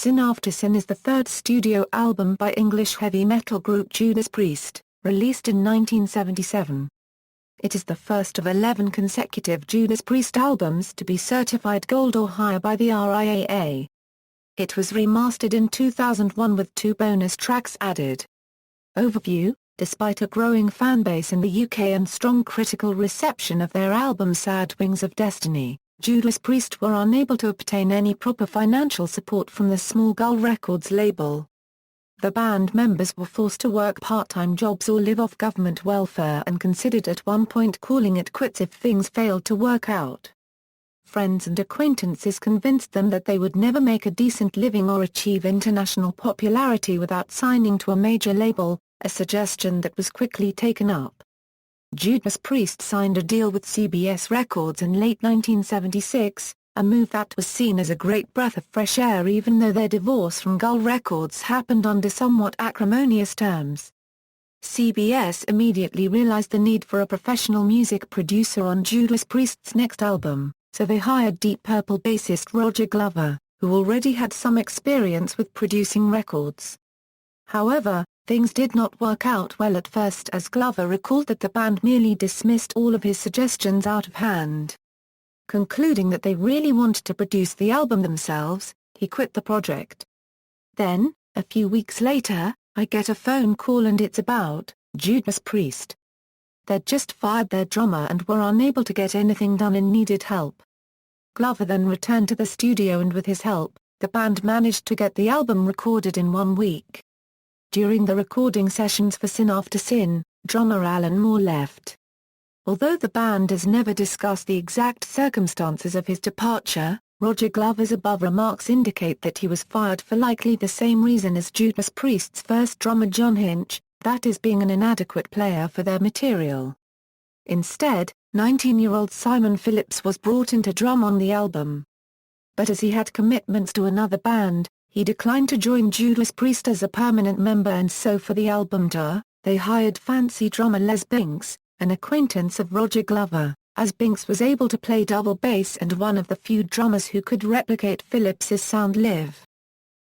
Sin After Sin is the third studio album by English heavy metal group Judas Priest, released in 1977. It is the first of 11 consecutive Judas Priest albums to be certified gold or higher by the RIAA. It was remastered in 2001 with 2 bonus tracks added. Overview: despite a growing fanbase in the UK and strong critical reception of their album Sad Wings of Destiny, Judas Priest were unable to obtain any proper financial support from the Small Gull Records label. The band members were forced to work part-time jobs or live off government welfare and considered at one point calling it quits if things failed to work out. Friends and acquaintances convinced them that they would never make a decent living or achieve international popularity without signing to a major label, a suggestion that was quickly taken up. Judas Priest signed a deal with CBS Records in late 1976, a move that was seen as a great breath of fresh air even though their divorce from Gull Records happened under somewhat acrimonious terms. CBS immediately realized the need for a professional music producer on Judas Priest's next album, so they hired Deep Purple bassist Roger Glover, who already had some experience with producing records. However, things did not work out well at first, as Glover recalled that the band merely dismissed all of his suggestions out of hand. Concluding that they really wanted to produce the album themselves, he quit the project. Then, a few weeks later, I get a phone call and it's about Judas Priest. They'd just fired their drummer and were unable to get anything done and needed help. Glover then returned to the studio and with his help, the band managed to get the album recorded in 1 week. During the recording sessions for Sin After Sin, drummer Alan Moore left. Although the band has never discussed the exact circumstances of his departure, Roger Glover's above remarks indicate that he was fired for likely the same reason as Judas Priest's first drummer John Hinch, that is, being an inadequate player for their material. Instead, 19-year-old Simon Phillips was brought in to drum on the album. But as he had commitments to another band, he declined to join Judas Priest as a permanent member, and so for the album tour, they hired fancy drummer Les Binks, an acquaintance of Roger Glover, as Binks was able to play double bass and one of the few drummers who could replicate Phillips's sound live.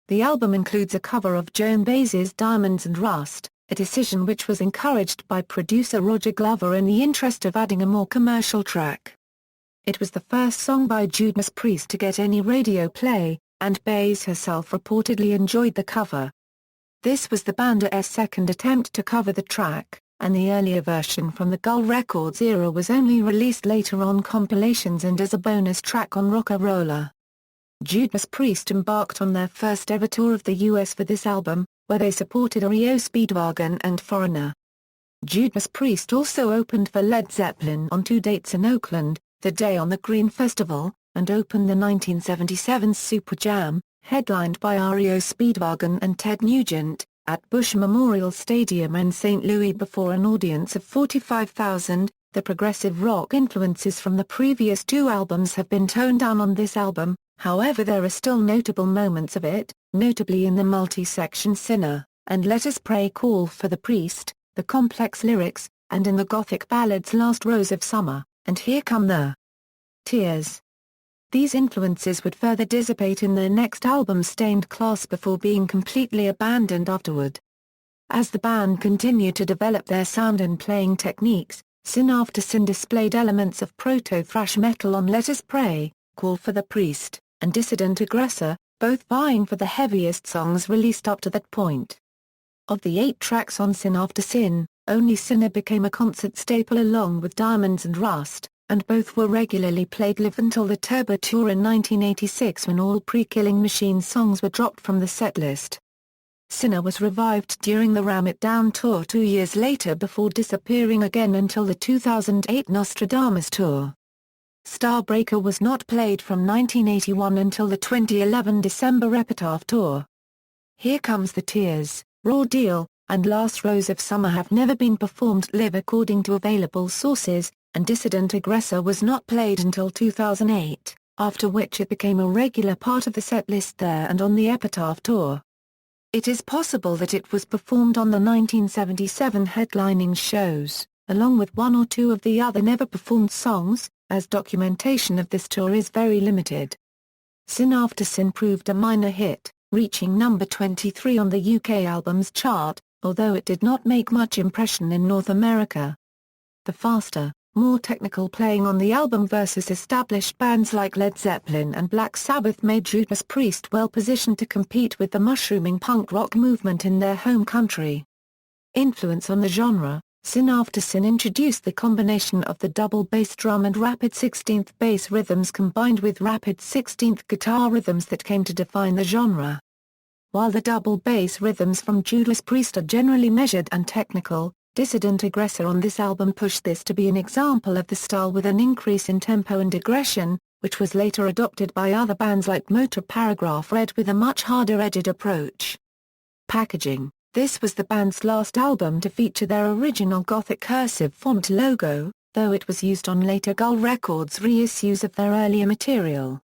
The album includes a cover of Joan Baez's Diamonds and Rust, a decision which was encouraged by producer Roger Glover in the interest of adding a more commercial track. It was the first song by Judas Priest to get any radio play, and Baez herself reportedly enjoyed the cover. This was the band's second attempt to cover the track, and the earlier version from the Gull Records era was only released later on compilations and as a bonus track on Rock-a-Rolla. Judas Priest embarked on their first ever tour of the US for this album, where they supported REO Speedwagon and Foreigner. Judas Priest also opened for Led Zeppelin on 2 dates in Oakland, the Day on the Green Festival, and opened the 1977 Super Jam, headlined by REO Speedwagon and Ted Nugent, at Bush Memorial Stadium in St. Louis before an audience of 45,000. The progressive rock influences from the previous 2 albums have been toned down on this album, however there are still notable moments of it, notably in the multi-section Sinner, and Let Us Pray Call for the Priest, the complex lyrics, and in the gothic ballads Last Rose of Summer, and Here Come the Tears. These influences would further dissipate in their next album Stained Class before being completely abandoned afterward. As the band continued to develop their sound and playing techniques, Sin After Sin displayed elements of proto-thrash metal on Let Us Pray, Call for the Priest, and Dissident Aggressor, both vying for the heaviest songs released up to that point. Of the 8 tracks on Sin After Sin, only Sinner became a concert staple along with Diamonds and Rust, and both were regularly played live until the Turbo Tour in 1986 when all pre-Killing Machine songs were dropped from the setlist. Sinner was revived during the Ram It Down tour 2 years later before disappearing again until the 2008 Nostradamus tour. Starbreaker was not played from 1981 until the 2011 December Epitaph tour. Here Comes the Tears, Raw Deal, and Last Rose of Summer have never been performed live according to available sources, and Dissident Aggressor was not played until 2008, after which it became a regular part of the setlist there and on the Epitaph tour. It is possible that it was performed on the 1977 headlining shows, along with 1 or 2 of the other never-performed songs, as documentation of this tour is very limited. Sin After Sin proved a minor hit, reaching number 23 on the UK albums chart, although it did not make much impression in North America. The faster, more technical playing on the album versus established bands like Led Zeppelin and Black Sabbath made Judas Priest well positioned to compete with the mushrooming punk rock movement in their home country. Influence on the genre: Sin After Sin introduced the combination of the double bass drum and rapid 16th bass rhythms combined with rapid 16th guitar rhythms that came to define the genre. While the double bass rhythms from Judas Priest are generally measured and technical, Dissident Aggressor on this album pushed this to be an example of the style with an increase in tempo and aggression, which was later adopted by other bands like Motor Paragraph Red with a much harder-edged approach. Packaging: this was the band's last album to feature their original Gothic cursive font logo, though it was used on later Gull Records reissues of their earlier material.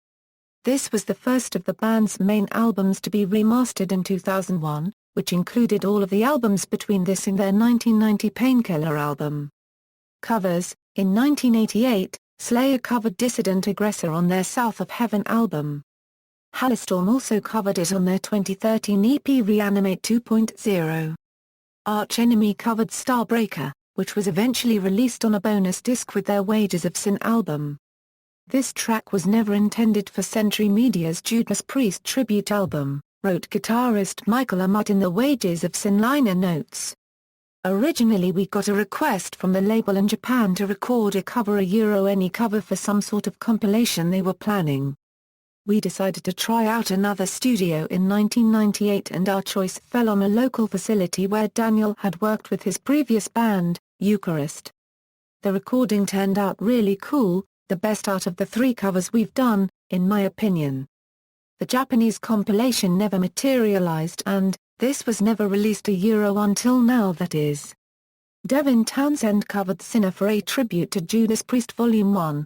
This was the first of the band's main albums to be remastered in 2001, which included all of the albums between this and their 1990 Painkiller album. Covers: in 1988, Slayer covered Dissident Aggressor on their South of Heaven album. Halestorm also covered it on their 2013 EP Reanimate 2.0. Arch Enemy covered Starbreaker, which was eventually released on a bonus disc with their Wages of Sin album. This track was never intended for Century Media's Judas Priest tribute album, wrote guitarist Michael Amott in the Wages of Sin liner notes. Originally we got a request from the label in Japan to record a cover any cover for some sort of compilation they were planning. We decided to try out another studio in 1998 and our choice fell on a local facility where Daniel had worked with his previous band, Eucharist. The recording turned out really cool, the best out of the 3 covers we've done, in my opinion. The Japanese compilation never materialized and, this was never released until now that is. Devin Townsend covered Sinner for a tribute to Judas Priest Volume 1.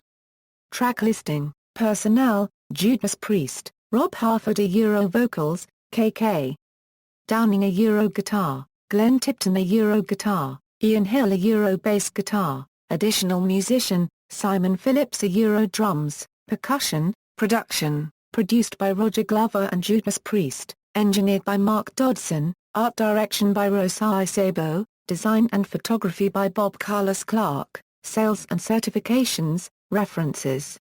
Track listing: Personnel, Judas Priest, Rob Halford vocals, KK. Downing guitar, Glenn Tipton guitar, Ian Hill bass guitar, additional musician, Simon Phillips drums, percussion, production, produced by Roger Glover and Judas Priest, engineered by Mark Dodson, art direction by Rosai Sabo, design and photography by Bob Carlos Clark, sales and certifications, references.